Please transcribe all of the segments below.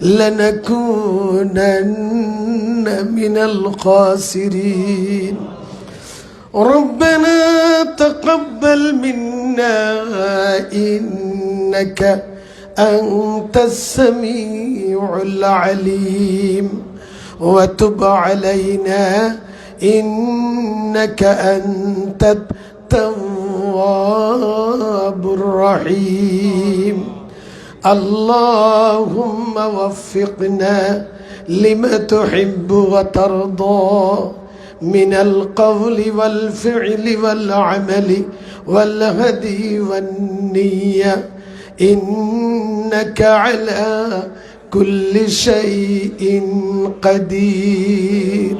لنكونن من الخاسرين ربنا تقبل منا إنك أنت السميع العليم وتب علينا إنك أنت التواب الرحيم اللهم وفقنا لما تحب وترضى من القول والفعل والعمل والهدي والنية إنك على كل شيء قدير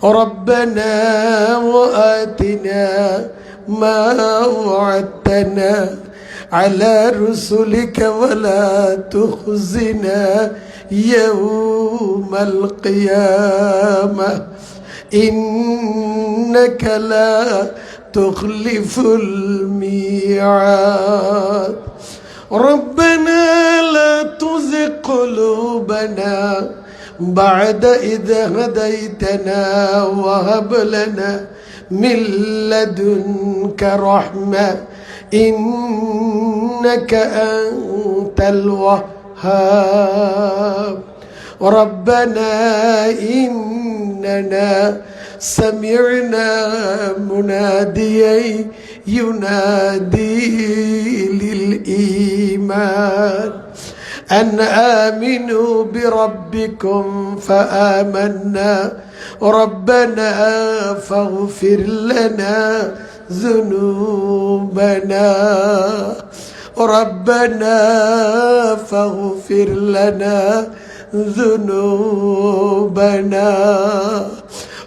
ربنا وآتنا ما وعدتنا على رسلك ولا تخزنا يوم القيامة إنك لا تخلف الميعاد ربنا لا تزغ قلوبنا بعد إذ هديتنا وهب لنا من لدنك رحمة إنك أنت الوهاب ربنا إننا سمعنا مناديا ينادي للإيمان أن آمنوا بربكم فآمنا ربنا فاغفر لنا ذنوبنا ربنا فاغفر لنا ذنوبنا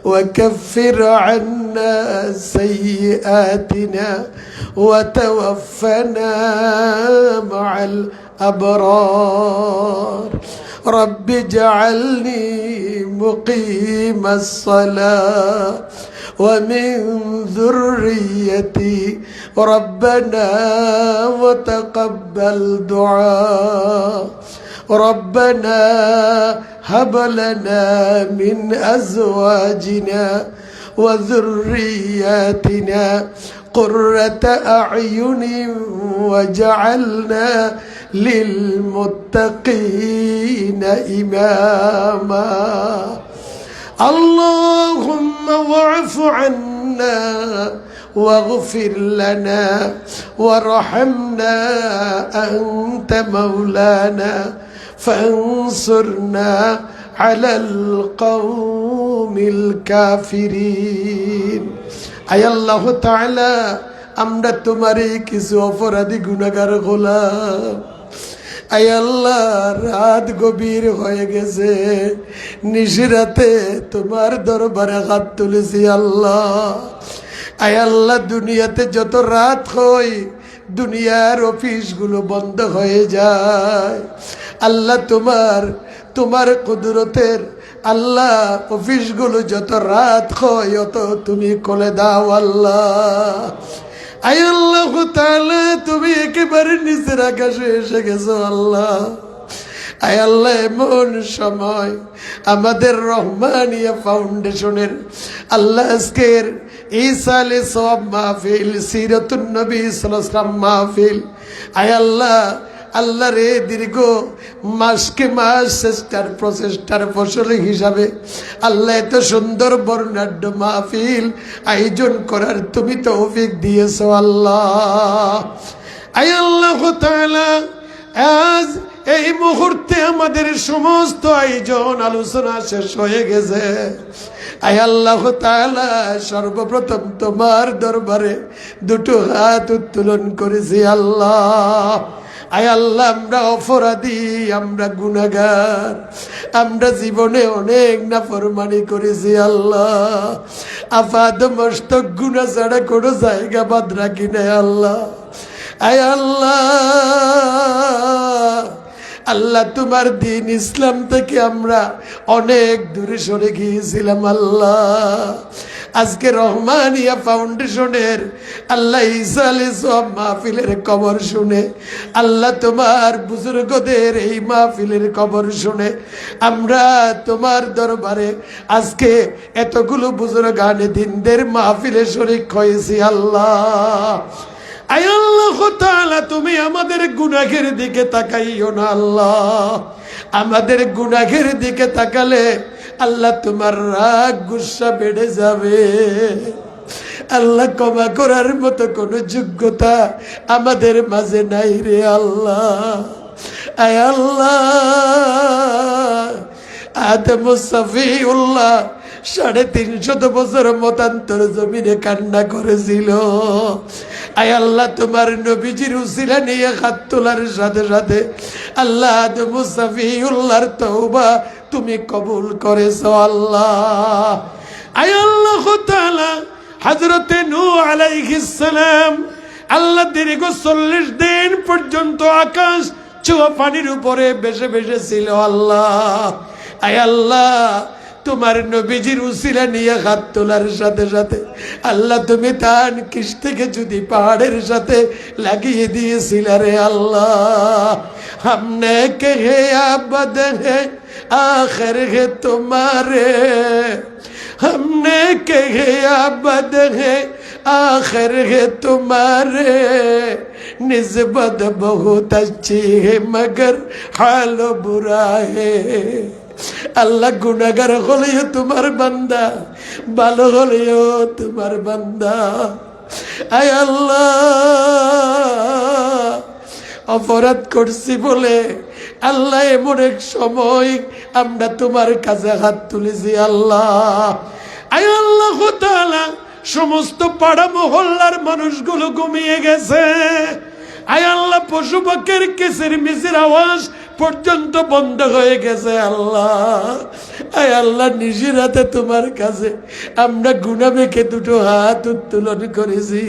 وكفر عنا سيئاتنا وتوفنا مع الأبرار رب اجعلني مقيم الصلاة ومن ذريتي ربنا وتقبل دعاء ربنا هب لنا من أزواجنا وذرياتنا قرة أعين وجعلنا للمتقين إماما اللهم واعف عنا واغفر لنا وارحمنا أنت مولانا فانصرنا على القوم الكافرين أي الله تعالى আমরা তোমারই কিছু অপরাধী গুনাহগার গোলাম আয় আল্লাহ রাত গভীর হয়ে গেছে নিশিরাতে তোমার দরবারে হাত তুলেছি আল্লাহ আয় আল্লাহ দুনিয়াতে যত রাত হয় দুনিয়ার অফিসগুলো বন্ধ হয়ে যায় আল্লাহ তোমার কুদরতের আল্লাহ অফিসগুলো যত রাত হয় অত তুমি কোলে দাও আল্লাহ আয় আল্লাহ তাআলা তুমি একেবারে নিচের আকাশে এসে গেছো আল্লাহ আয় আল্লাহ এমন সময় আমাদের রহমানিয়া ফাউন্ডেশনের আল্লাহ আজকের ঈসা আলাইহিস সালাম মাহফিল সিরাতুন নবী সাল্লাল্লাহু আলাইহি ওয়াসাল্লাম মাহফিল আয় আল্লাহ আল্লাহ রে দীর্ঘ মাসকে মাস চেষ্টার প্রচেষ্টার ফসল হিসাবে আল্লাহ এত সুন্দর বর্ণাঢ্য মাহফিল আয়োজন করার তুমি তৌফিক দিয়েছো আল্লাহ আয় আল্লাহ তাআলা আজ এই মুহূর্তে আমাদের সমস্ত আয়োজন আলোচনা শেষ হয়ে গেছে আয় আল্লাহ তাআলা সর্বপ্রথম তোমার দরবারে দুটো হাত উত্তোলন করেছি আল্লাহ আয় আল্লাহ আমরা অপরাধী আমরা গুনাহগার আমরা জীবনে অনেক নাফরমানি করেছি আল্লাহ আপাদ মস্তক গুনাহ ছাড়া কোনো জায়গা বাদ রাখি না আল্লাহ আয় আল্লাহ আল্লাহ তোমার দ্বীন ইসলাম থেকে আমরা অনেক দূরে সরে গিয়েছিলাম আল্লাহ আজকে রহমানিয়া ফাউন্ডেশনের আল্লাহ ঈসা আলাইহিস সালাম মাহফিলের কবর শুনে, আল্লাহ তোমার বুজুর্গদের এই মাহফিলের কবর শুনে আমরা তোমার দরবারে আজকে এতগুলো বুজুর্গানে দিনদের মাহফিলে শরীক হয়েছি। আল্লাহ, আয় আল্লাহ তাআলা, তুমি আমাদের গুনাহের দিকে তাকাইও না আল্লাহ। আমাদের গুনাহের দিকে তাকালে আল্লাহ তোমার রাগ গুসা বেড়ে যাবে। আল্লাহ, ক্ষমা করার মতো কোনো যোগ্যতা আমাদের মাঝে নাই রে আল্লাহ। আয় আল্লাহ, আদম সফিউল্লাহ 350 বছর মতান্তর জমিনে কান্না করেছিল। আয় আল্লাহ, তোমার নবীজির উসিলা নিয়ে হাত তোলার সাথে সাথে আল্লাহ আদম সফিউল্লাহর তওবা তুমি কবুল করেছো আল্লাহ। আয় আল্লাহ তাআলা, হযরতে নূহ আলাইহিস সালাম আল্লাহ দীর্ঘ 40 দিন পর্যন্ত আকাশ চুয়া পানির উপরে ভেসে ভেসে ছিল আল্লাহ। আয় আল্লাহ, তোমার নবীজির উসিলা নিয়ে হাত তোলার সাথে সাথে আল্লাহ তুমি তান কিস্তিকে যদি পাহাড়ের সাথে লাগিয়ে দিয়েছিল রে আল্লাহ। हमने कहे आबद है आखिर है तुम्हारे, हमने कहे आबद है आखिर है तुम्हारे, निस्बत बहुत अच्छी है मगर हाल बुरा है। আল্লাহ, গুনাহগার হলেও তোমার বান্দা, ভালো হলেও তোমার বান্দা। আয় আল্লাহ, অপরাধ করছি বলে আল্লাহ এমন এক সময় আমরা তোমার কাছে হাত তুলেছি আল্লাহ। আয় আল্লাহ তাআলা, সমস্ত পাড়া মহল্লার মানুষগুলো ঘুমিয়ে গেছে। আয় আল্লাহ, পশু পাখির কিচির মিচির আওয়াজ পর্যন্ত বন্ধ হয়ে গেছে আল্লাহ। আয় আল্লাহ, নিজের হাতে তোমার কাছে আমরা গুনাহ মেখে দুটো হাত উত্তোলন করেছি।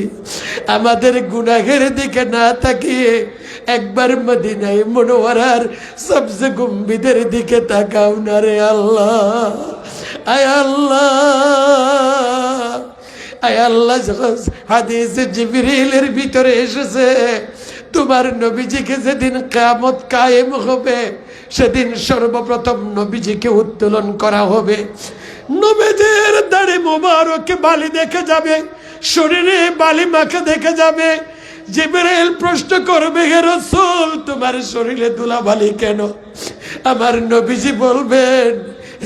আমাদের গুনাহের দিকে না তাকিয়ে একবার মদিনায়ে মুনওয়ারার সবচেয়ে গম্ভীরের দিকে তাকাও না রে আল্লাহ। আয় আল্লাহ, আয় আল্লাহ, হাদিসে জিবরিলের ভিতরে এসেছে তোমার নবীজিকে যেদিন কিয়ামত কায়েম হবে সেদিন সর্বপ্রথম নবীজিকে উত্তোলন করা হবে। নবীজির দাড়ি মোবারকে বালি দেখে যাবে, শরীরে বালি মাখা দেখে যাবে। জিবরাইল প্রশ্ন করবে, হে রাসূল, তোমার শরীরে ধুলাবালি কেন? আমার নবীজি বলবেন,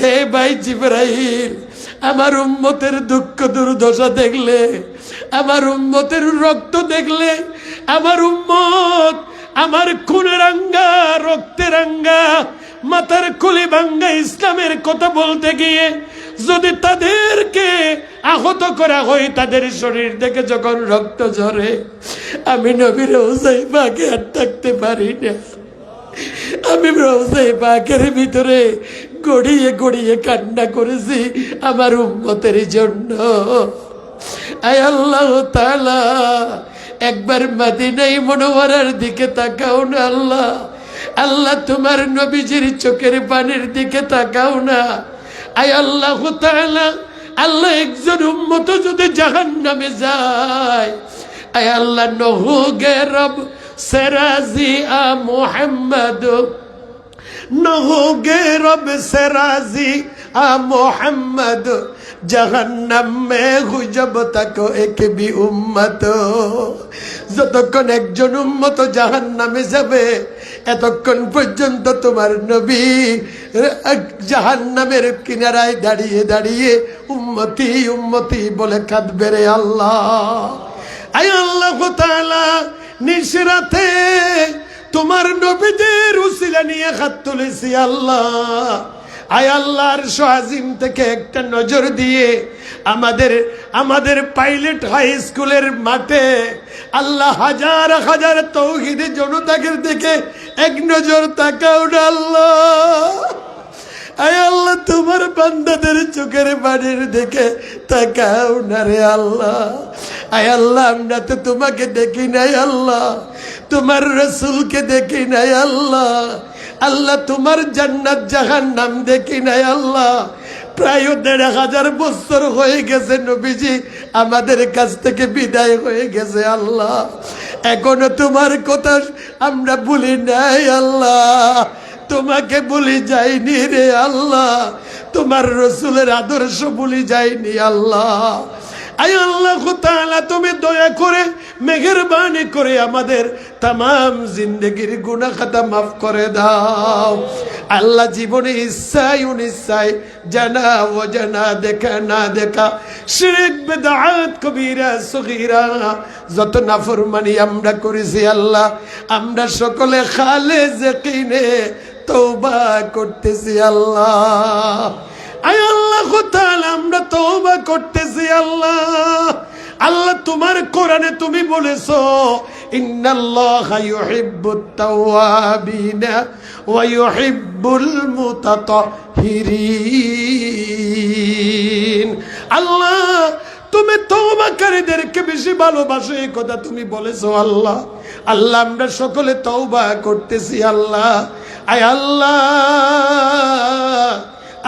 হে ভাই জিবরাইল, আমার উম্মতের দুঃখ দুর্দশা দেখলে, আমার উম্মতের রক্ত দেখলে, আমার উম্মত আমার খুনে রাঙ্গা, রক্তে রাঙ্গা, মাথার খুলি ভাঙ্গা ইসলামের কথা বলতে গিয়ে যদি তাদেরকে আহত করা হয়, তাদের শরীর থেকে যখন রক্ত ঝরে, আমি নবী রওজায়ে পাকে আর থাকতে পারি না। আমি রওজায়ে পাকের ভিতরে গড়িয়ে গড়িয়ে কান্না করেছি আমার উম্মতের জন্য। আয় আল্লাহ তাআলা, একবার মদিনায়ে মুনওয়ারার দিকে তাকাও না আল্লাহ। আল্লাহ, তোমার নবীজির চোখের পানির দিকে তাকাও না। আয় আল্লাহ তাআলা, আল্লাহ, একজন উম্মত যদি জাহান্নামে যায়, আয় আল্লাহ, নহু গে রব সে রাজি আ মুহাম্মদ, নহু গে রব সে রাজি আ মুহাম্মদ, জাহান্নাম মে হু জব তক এক ভি উম্মত। যতক্ষণ একজন উম্মত জাহান্নামে যাবে, এতক্ষণ পর্যন্ত তোমার নবী জাহান্নামের কিনারায় দাঁড়িয়ে দাঁড়িয়ে উম্মতি উম্মতি বলে কাঁদবে রে আল্লাহ। আয় আল্লাহ তাআলা, নিশরাতে তোমার নবীদের উসিলা নিয়ে হাত তুলেছি আল্লাহ। আয় আল্লাহর আজিম থেকে একটা নজর দিয়ে আমাদের পাইলট হাই স্কুলের মাঠে আল্লাহ হাজার হাজার তৌহিদি জনতাকে দেখে এক নজর তাকাও না আল্লাহ। আয় আল্লাহ, তোমার বান্দাদের চোখের পানির দিকে তাকাও না রে আল্লাহ। আয় আল্লাহ, আমরা তো তোমাকে দেখি নাই আল্লাহ, তোমার রাসূলকে দেখি নাই আল্লাহ। আল্লাহ, তোমার জান্নাত জাহান্নাম দেখি নাই আল্লাহ। প্রায় ১,৫০০ বছর হয়ে গেছে নবীজি আমাদের কাছ থেকে বিদায় হয়ে গেছে আল্লাহ, এখনো তোমার কথা আমরা ভুলি নাই আল্লাহ, তোমাকে ভুলি যাইনি রে আল্লাহ, তোমার রসুলের আদর্শ ভুলি যাইনি আল্লাহ। আয় আল্লাহ তাআলা তুমি দয়া করে মেহেরবানি করে আমাদের तमाम জিন্দেগির গুনাহ খাতা মাফ করে দাও আল্লাহ। জীবনে ইচ্ছায় অনিচ্ছায় জানা অজানা দেখা না দেখা শিরক বিদআত কবিরা সগীরা যত নাফরমানি আমরা করেছি আল্লাহ, আমরা সকলে খালেস ইয়াকিনে তওবা করতেছি আল্লাহ। আয় আল্লাহ তাআলা আমরা তওবা করতেছি আল্লাহ। আল্লাহ তোমার কোরআনে তুমি বলেছো ইন্নাল্লাহা ইউহিব্বুত তাওয়াবিনা ওয়া ইউহিব্বুল মুতাতাহহিরিন। আল্লাহ তুমি তওবাকারীদেরকে বেশি ভালোবাসো এই কথা তুমি বলেছো আল্লাহ। আল্লাহ আমরা সকলে তওবা করতেছি আল্লাহ। আয় আল্লাহ,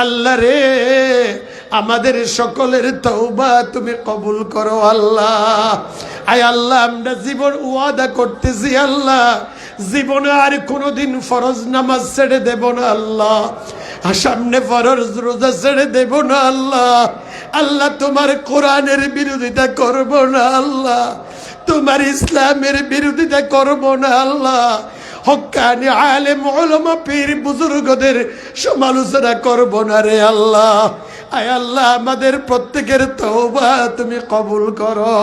আল্লাহ রে আমাদের সকলের তওবা তুমি কবুল করো আল্লাহ। আয় আল্লাহ আমরা জীবন ওয়াদা করতেছি আল্লাহ, জীবনে আর কোনোদিন ফরজ নামাজ ছেড়ে দেব না আল্লাহ, আর সামনে ফরজ রোজা ছেড়ে দেব না আল্লাহ। আল্লাহ তোমার কোরআনের বিরোধিতা করব না আল্লাহ, তোমার ইসলামের বিরোধিতা করব না আল্লাহ, হক্কানি আলেম উলামা পীর বুজুর্গদের সমালোচনা করব না রে আল্লাহ। আয় আল্লাহ আমাদের প্রত্যেকের তওবা তুমি কবুল করো।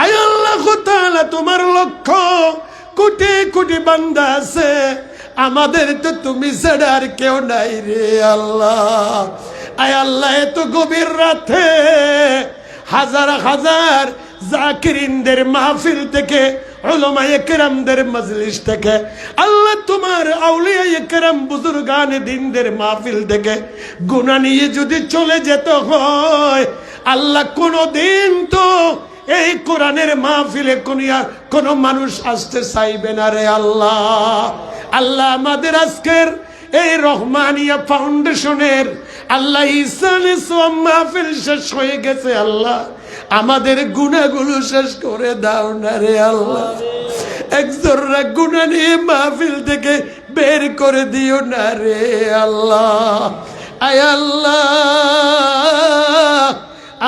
আয় আল্লাহ তাআলা তোমার লক্ষ কোটি কোটি বান্দা আছে, আমাদের তো তুমি ছাড়া আর কেউ নাই রে আল্লাহ। আয় আল্লাহ এত গভীর রাতে হাজার হাজার জাকিরিনদের মাহফিল থেকে উলামায়ে কেরামদের মজলিস থেকে আল্লাহ তোমার আউলিয়ায়ে কেরাম বুজুর্গানে দ্বীনদের মাহফিল থেকে গুনাহ নিয়ে যদি চলে যেতে হয় আল্লাহ, কোনদিন তো এই কোরআনের মাহফিলে কোন মানুষ আসতে চাইবে না রে আল্লাহ। আল্লাহ আমাদের আজকের এই রহমানিয়া ফাউন্ডেশনের আল্লাহ ইহসান ইসলাম মাহফিল শেষ হয়ে গেছে আল্লাহ, আমাদের গুনাহগুলো শেষ করে দাও না রে আল্লাহ। একজোড়া গুনাহ নিয়ে মাহফিল থেকে বের করে দিও না রে আল্লাহ। আয় আল্লাহ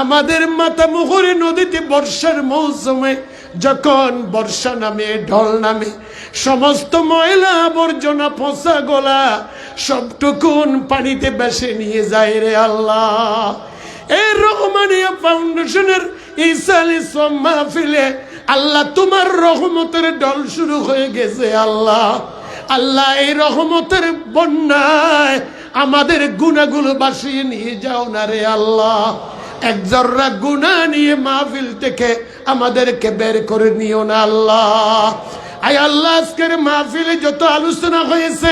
আমাদের মাতামুহুরী নদীতে বর্ষার মৌসুমে যখন বর্ষা নামে ঢল নামে সমস্ত ময়লা আবর্জনা পচা গলা সবটুকুন পানিতে ভেসে নিয়ে যায় রে আল্লাহ। এই রহমানিয়া ফাউন্ডেশনের ইহসান ইসলাম মাহফিলে আল্লাহ তোমার রহমতের ঢল শুরু হয়ে গেছে আল্লাহ। আল্লাহ এই রহমতের বন্যায় আমাদের গুনাহগুলো ভাসিয়ে নিয়ে যাও না রে আল্লাহ। এক জর্রা গুনাহ নিয়ে মাহফিল থেকে আমাদেরকে বের করে নিও না আল্লাহ। আয় আল্লাহ আজকের মাহফিলে যত আলোচনা হয়েছে,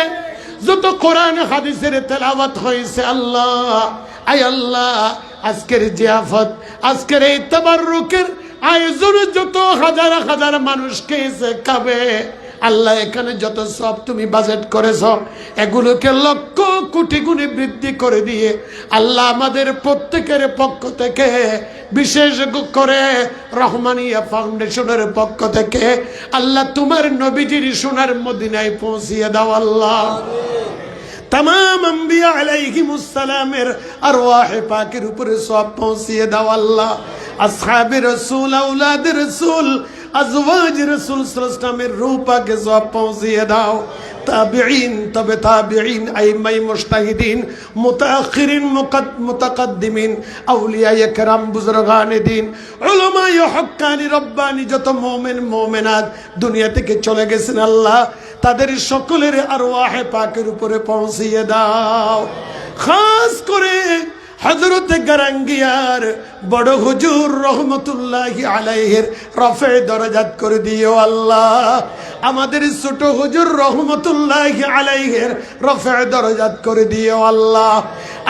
যত কোরআন হাদিসের তেলাওয়াত হয়েছে আল্লাহ, আয় আল্লাহ আজকের জিয়াফত, আজকের এই তাবাররুকের আয়োজনে যত হাজার হাজার মানুষ খেয়েছে খাবে আল্লাহ, এখানে যত সব তুমি বাজেট করেছ এগুলোকে লক্ষ কোটি গুণে বৃদ্ধি করে দিয়ে আল্লাহ আমাদের প্রত্যেকের পক্ষ থেকে বিশেষ করে রহমানিয়া ফাউন্ডেশনের পক্ষ থেকে আল্লাহ তোমার নবীজির সোনার মদিনায় পৌঁছিয়ে দাও আল্লাহ। तमाम अंबिया अलैहिमुस्सलामेर अरवाह पाकेर ऊपरे सब पहुँचिए दाओ अल्लाह। असहाबे रसूल औलाद रसूल अज़वाज रसूल सल्लल्लाहु अलैहि वसल्लमेर रूह पाके सब पहुँचिए दाओ। ताबिईन तबे ताबिईन आइम्माए मुजतहिदीन मुताअख्खिरीन मुतक़द्दिमीन औलियाए किराम बुजुर्गाने दीन उलमाए हक्कानी रब्बानी যত মুমিন মুমিনাত দুনিয়া থেকে চলে গেছেন আল্লাহ, তাদের সকলের আরওয়াহে পাকের উপরে পৌঁছিয়ে দাও। খাস করে হযরত গারাঙ্গিয়ার বড় হুজুর রহমতুল্লাহি আলাইহির রফে দরজাত করে দিও আল্লাহ। আমাদের ছোট হুজুর রহমতুল্লাহি আলাইহির রফে দরজাত করে দিও আল্লাহ।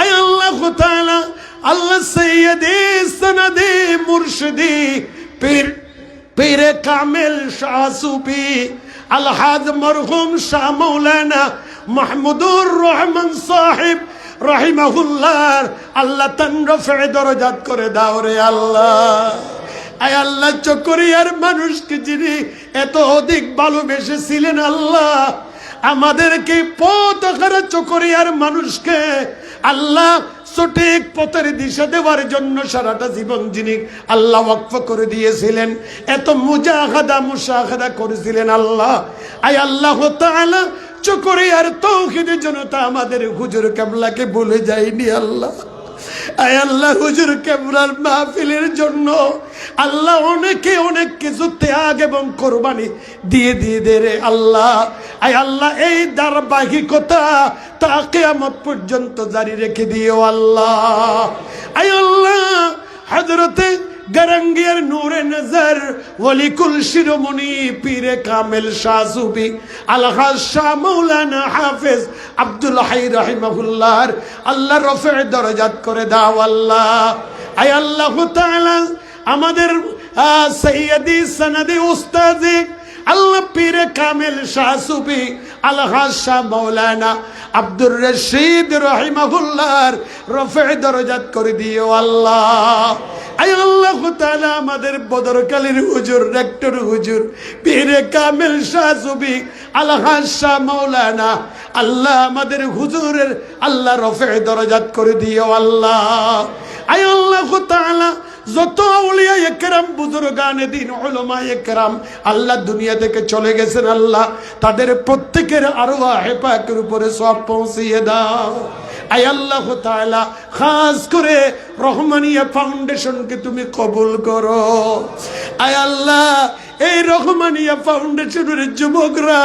আয় আল্লাহ তাআলা আল্লাহ সৈয়দে সনদে মুর্শিদি পীরে কামিল শাহ সুফি আলহাজ মরহুম শাহ মৌলানা মাহমুদুর রহমান সাহেব রাহিমাহুল্লাহ আল্লাহ তান রফে দরজাত করে দাও রে আল্লাহ। আয় আল্লাহ চকরিয়ার মানুষকে যিনি এত অধিক ভালোবেসেছিলেন আল্লাহ, আমাদেরকে পথ হারা চকরিয়ার মানুষকে আল্লাহ সঠিক পথের দিশা দেওয়ার জন্য সারাটা জীবন যিনি আল্লাহ ওয়াকফ করে দিয়েছিলেন, এত মুজাহাদা করেছিলেন আল্লাহ। আয় আল্লাহ তাআলা চকরিয়ার তৌহিদের জনতা আমাদের হুজুর কেবলাকে ভুলে যায়নি আল্লাহ। আয় আল্লাহ হুজুর কেবলার মাহফিলের জন্য আল্লাহ অনেকে অনেক কিছু ত্যাগ এবং কোরবানি দিয়ে দে রে আল্লাহ। আয় আল্লাহ এই ধারাবাহিকতা তা কিয়ামত পর্যন্ত জারি রেখে দিও আল্লাহ। আয় আল্লাহ হযরতে গরঙ্গিয়ার নূরে নজর ওয়ালিকুল শিরোমণি পীরে কামেল শাহ সুফি আলহাজ শাহ মাওলানা হাফেজ আব্দুল হাই রাহিমাহুল্লাহ আল্লাহ রফে দরজাত করে দাও আল্লাহ। আয় আল্লাহ তাআলা আমাদের সৈয়দি সনদি উস্তাদি আল্লাহ পীরে কামেল শাহ সুফি আলহাজ শাহ মাওলানা আব্দুর রশিদ রাহিমাহুল্লাহ রফে দরজাত করে দিও আল্লাহ। আয় আল্লাহ তাআলা আমাদের বদরকালীর হুজুর রেক্টর হুজুর পীরে কামেল শাহ সুফি আলহাজ শাহ মাওলানা আল্লাহ আমাদের হুজুরের আল্লাহ রফে দরজাত করে দিও আল্লাহ। আয় আল্লাহ তাআলা যত আউলিয়া একরাম বুজুর্গানে দিন উলামায়ে কেরাম আল্লাহ দুনিয়া থেকে চলে গেছেন আল্লাহ, তাদের প্রত্যেকের আরওয়াহে পাকের উপরে সওয়াব পৌঁছিয়ে দাও। আয় আল্লাহ তাআলা খাস করে রহমানিয়া ফাউন্ডেশনকে তুমি কবুল করো। আয় আল্লাহ এই রহমানিয়া ফাউন্ডেশনের যুবকরা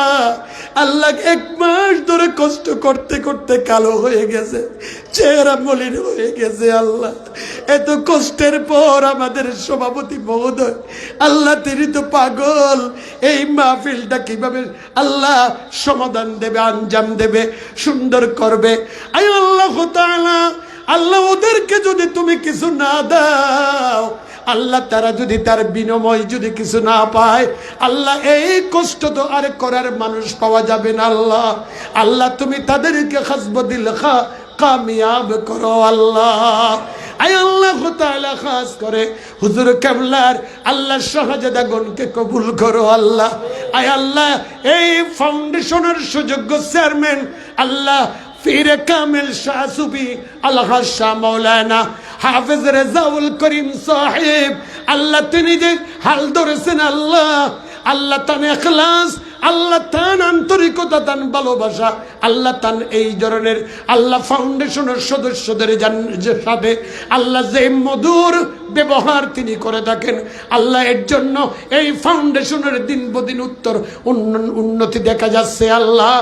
আল্লাহ 1 মাস ধরে কষ্ট করতে করতে কালো হয়ে গেছে, চেহারা মলিন হয়ে গেছে আল্লাহ। এত কষ্টের পর আমাদের সভাপতি মহোদয় আল্লাহ তিনি তো পাগল, এই মাহফিলটা কিভাবে আল্লাহ সমাধান দেবে, আঞ্জাম দেবে, সুন্দর করবে। আয় আল্লাহ তাআলা আল্লাহ ওদেরকে যদি তুমি কিছু না দাও আল্লাহ, তারা যদি তার বিনিময় যদি কিছু না পায় আল্লাহ, এই কষ্ট তো আর করার মানুষ পাওয়া যাবে না আল্লাহ। আল্লাহ তুমি তাদেরকে হাসবদিল কামিয়াব করো আল্লাহ। আয় আল্লাহ তাআলা খাস করে হুজুর কেবলার আল্লাহ শাহজাদাগণকে কবুল করো আল্লাহ। আয় আল্লাহ এই ফাউন্ডেশনের সুযোগ্য চেয়ারম্যান আল্লাহ পীরে কামেল শাহ সুফি আলহাজ শাহ মাওলানা হাফেজ রেজাউল করিম সাহেব আল্লাহ তিনি যে হাল ধরেছেন আল্লাহ, আল্লাহ তান ইখলাস, আল্লাহ তান আন্তরিকতা, তান ভালোবাসা, আল্লাহ তান এই ধরনের আল্লাহ ফাউন্ডেশনের সদস্যদের সাথে আল্লাহ যে মধুর ব্যবহার তিনি করে থাকেন আল্লাহ, এর জন্য এই ফাউন্ডেশনের দিন বদিন উন্নতি দেখা যাচ্ছে আল্লাহ।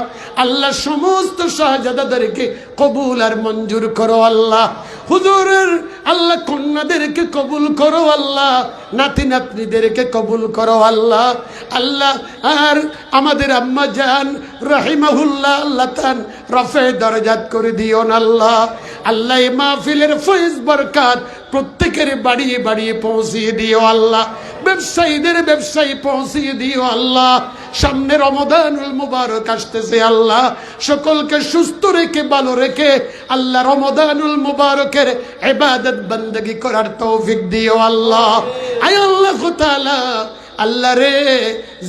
আল্লাহ সমস্ত শাহজাদাদেরকে কবুল আর মঞ্জুর করো আল্লাহ। হুজুরের আল্লাহ কন্যাদেরকে কবুল করো আল্লাহ, নাতি নাতনিদেরকে কবুল করো আল্লাহ। আল্লাহ আর আমাদের আম্মা জান রাহিমাহুল্লাহ আল্লাহ তান রফে দরজাত করে দিও না আল্লাহ। আল্লাহ এই মাহফিলের ফয়েজ বরকত প্রত্যেকের বাড়িয়ে বাড়িয়ে পৌঁছিয়ে দিও আল্লাহ, ব্যবসায়ীদের ব্যবসায়ী পৌঁছিয়ে দিও আল্লাহ। সামনে রমাদানুল মুবারক আসতেছে আল্লাহ, সকলকে সুস্থ রেখে ভালো রেখে আল্লাহ রমাদানুল মুবারকের ইবাদত বندگی করার তৌফিক দিও আল্লাহ। আয় আল্লাহ তাআলা আল্লাহ রে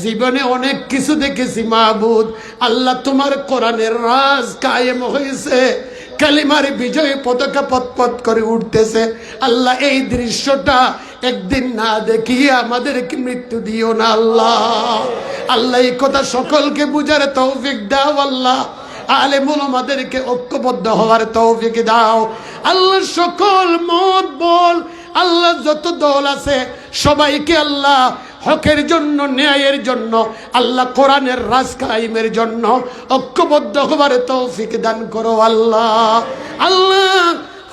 জীবনে অনেক কিছু দেখেছি মাহবুদ, আল্লাহ তোমার কোরআনের রাজ কায়েম হয়েছে, কালিমার বিজয় পতাকা পতপত করে উঠতেছে আল্লাহ। এই দৃশ্যটা একদিন না দেখিয়ে আমাদেরকে মৃত্যু দিও না আল্লাহ। আল্লাহ এই কথা সকলকে বুঝার তৌফিক দাও আল্লাহ। আলেম ওলামাদেরকে ঐক্যবদ্ধ হওয়ার তৌফিক দাও আল্লাহ। সকল মত বল আল্লাহ যত দল আছে সবাইকে আল্লাহ হকের জন্য, ন্যায়ের জন্য আল্লাহ, কোরআনের রাজ কায়েমের জন্য ঐক্যবদ্ধ হবার তৌফিক দান করো আল্লাহ। আল্লাহ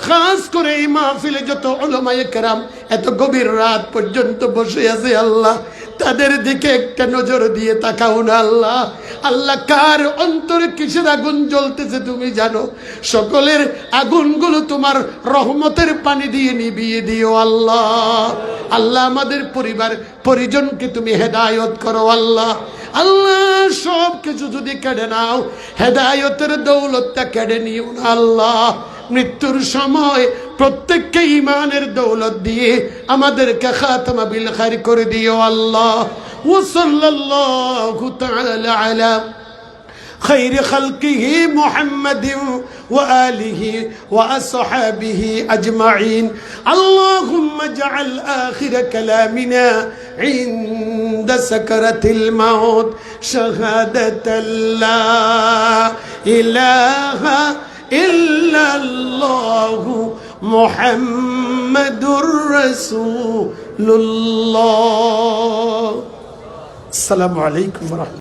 খাস করে এই মাহফিলে যত উলামায়ে কেরাম এত গভীর রাত পর্যন্ত বসে আছে আল্লাহ, তাদের দিকে একটা নজর দিয়ে তাকাও না আল্লাহ। আল্লাহ কার অন্তরে কিসের আগুন জ্বলতেছে তুমি জানো, সকলের আগুনগুলো তোমার রহমতের পানি দিয়ে নিভিয়ে দিও আল্লাহ। আল্লাহ আমাদের পরিবার পরিজনকে তুমি হেদায়েত করো আল্লাহ। আল্লাহ সব কিছু যদি কেড়ে নাও, হেদায়েতের দৌলতটা কেড়ে নিও না আল্লাহ। মৃত্যুর সময় প্রত্যেককে ঈমানের দৌলত দিয়ে আমাদেরকে খাতমা বিল খায়র করে দিও আল্লাহ। ওয়া সাল্লাল্লাহু তাআলা আলা خير خلقه محمد وآله وأصحابه أجمعين. اللهم اجعل آخر كلامنا عند سكرة الموت شهادة لا إله إلا الله محمد رسول الله. السلام عليكم ورحمة الله.